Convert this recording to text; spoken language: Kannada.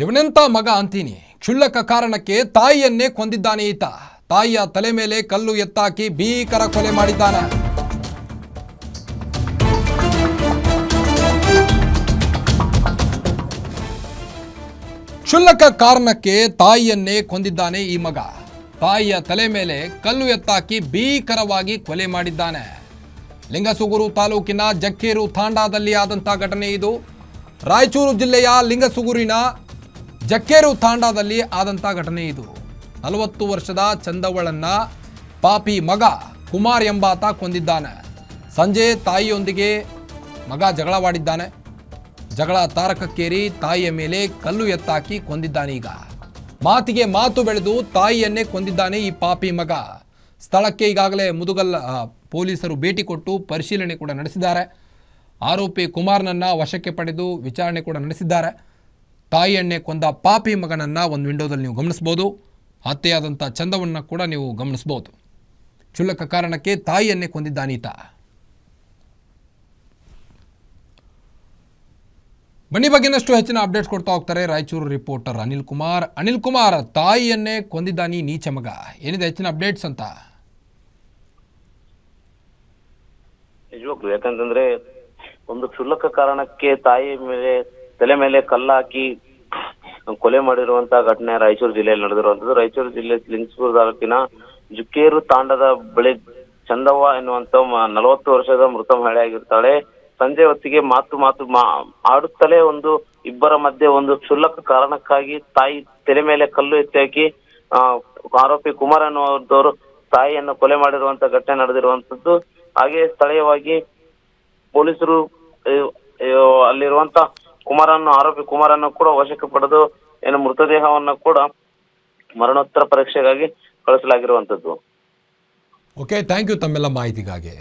ಇವನೆಂತ ಮಗ ಅಂತೀನಿ. ಕ್ಷುಲ್ಲಕ ಕಾರಣಕ್ಕೆ ತಾಯಿಯನ್ನೇ ಕೊಂದಿದ್ದಾನೆ ಈತ. ತಾಯಿಯ ತಲೆ ಮೇಲೆ ಕಲ್ಲು ಎತ್ತಾಕಿ ಭೀಕರ ಕೊಲೆ ಮಾಡಿದ್ದಾನೆ. ಕ್ಷುಲ್ಲಕ ಕಾರಣಕ್ಕೆ ತಾಯಿಯನ್ನೇ ಕೊಂದಿದ್ದಾನೆ ಈ ಮಗ. ತಾಯಿಯ ತಲೆ ಮೇಲೆ ಕಲ್ಲು ಎತ್ತಾಕಿ ಭೀಕರವಾಗಿ ಕೊಲೆ ಮಾಡಿದ್ದಾನೆ. ಲಿಂಗಸುಗೂರು ತಾಲೂಕಿನ ಜಕ್ಕೇರು ತಾಂಡಾದಲ್ಲಿ ಆದಂಥ ಘಟನೆ ಇದು. ರಾಯಚೂರು ಜಿಲ್ಲೆಯ ಲಿಂಗಸುಗೂರಿನ ಜಕ್ಕೇರು ತಾಂಡಾದಲ್ಲಿ ಆದಂಥ ಘಟನೆ ಇದು. 40 ವರ್ಷದ ಚಂದವಳನ್ನ ಪಾಪಿ ಮಗ ಕುಮಾರ್ ಎಂಬಾತ ಕೊಂದಿದ್ದಾನೆ. ಸಂಜೆ ತಾಯಿಯೊಂದಿಗೆ ಮಗ ಜಗಳವಾಡಿದ್ದಾನೆ. ಜಗಳ ತಾರಕಕ್ಕೇರಿ ತಾಯಿಯ ಮೇಲೆ ಕಲ್ಲು ಎತ್ತಾಕಿ ಕೊಂದಿದ್ದಾನೆ. ಈಗ ಮಾತಿಗೆ ಮಾತು ಬೆಳೆದು ತಾಯಿಯನ್ನೇ ಕೊಂದಿದ್ದಾನೆ ಈ ಪಾಪಿ ಮಗ. ಸ್ಥಳಕ್ಕೆ ಈಗಾಗಲೇ ಮುದುಗಲ್ ಪೊಲೀಸರು ಭೇಟಿ ಕೊಟ್ಟು ಪರಿಶೀಲನೆ ಕೂಡ ನಡೆಸಿದ್ದಾರೆ. ಆರೋಪಿ ಕುಮಾರ್ನನ್ನ ವಶಕ್ಕೆ ಪಡೆದು ವಿಚಾರಣೆ ಕೂಡ ನಡೆಸಿದ್ದಾರೆ. ತಾಯಿಯನ್ನೇ ಕೊಂದ ಪಾಪಿ ಮಗನನ್ನು ಒಂದು ವಿಂಡೋದಲ್ಲಿ ನೀವು ಗಮನಿಸ್ಬೋದು. ಹತ್ಯೆಯಾದಂಥ ಚಂದವನ್ನು ಕೂಡ ನೀವು ಗಮನಿಸ್ಬೋದು. ಕ್ಷುಲ್ಲಕ ಕಾರಣಕ್ಕೆ ತಾಯಿಯನ್ನೇ ಕೊಂದಿದ್ದಾನೀತ. ಬನ್ನಿ ಬಗ್ಗೆನಷ್ಟು ಹೆಚ್ಚಿನ ಅಪ್ಡೇಟ್ಸ್ ಕೊಡ್ತಾ ಹೋಗ್ತಾರೆ ರಾಯಚೂರು ರಿಪೋರ್ಟರ್ ಅನಿಲ್ ಕುಮಾರ್. ಅನಿಲ್ ಕುಮಾರ್, ತಾಯಿಯನ್ನೇ ಕೊಂದಿದ್ದಾನಿ ನೀಚ ಮಗ, ಏನಿದೆ ಹೆಚ್ಚಿನ ಅಪ್ಡೇಟ್ಸ್ ಅಂತ? ನಿಜವಾಗ್ಲು ಯಾಕಂತಂದ್ರೆ ಒಂದು ಕ್ಷುಲ್ಲಕ ಕಾರಣಕ್ಕೆ ತಾಯಿ ಮೇಲೆ ತಲೆ ಮೇಲೆ ಕಲ್ಲಾಕಿ ಕೊಲೆ ಮಾಡಿರುವಂತ ಘಟನೆ ರಾಯಚೂರು ಜಿಲ್ಲೆಯಲ್ಲಿ ನಡೆದಿರುವಂತದ್ದು. ರಾಯಚೂರು ಜಿಲ್ಲೆ ಲಿಂಗಸೂರು ತಾಲೂಕಿನ ಜುಕೇರು ತಾಂಡದ ಬಳಿ ಚಂದವ್ವ ಎನ್ನುವಂತ 40 ವರ್ಷದ ಮೃತ ಮಹಿಳೆಯಾಗಿರ್ತಾಳೆ. ಸಂಜೆ ಹೊತ್ತಿಗೆ ಆಡುತ್ತಲೇ ಇಬ್ಬರ ಮಧ್ಯೆ ಒಂದು ಕ್ಷುಲ್ಲಕ ಕಾರಣಕ್ಕಾಗಿ ತಾಯಿ ತಲೆ ಮೇಲೆ ಕಲ್ಲು ಎತ್ತಿ ಹಾಕಿ ಆರೋಪಿ ಕುಮಾರ್ ಅನ್ನುವವರು ತಾಯಿಯನ್ನು ಕೊಲೆ ಮಾಡಿರುವಂತ ಘಟನೆ ನಡೆದಿರುವಂತದ್ದು. ಹಾಗೆ ಸ್ಥಳೀಯವಾಗಿ ಪೊಲೀಸರು ಅಲ್ಲಿರುವಂತ ಆರೋಪಿ ಕುಮಾರನ್ನು ಕೂಡ ವಶಕ್ಕೆ ಪಡೆದು ಮೃತದೇಹವನ್ನು ಕೂಡ ಮರಣೋತ್ತರ ಪರೀಕ್ಷೆಗಾಗಿ ಕಳಿಸಲಾಗಿರುವಂತದ್ದು. ಓಕೆ, ಥ್ಯಾಂಕ್ ಯು ತಮ್ಮೆಲ್ಲ ಮಾಹಿತಿಗಾಗಿ.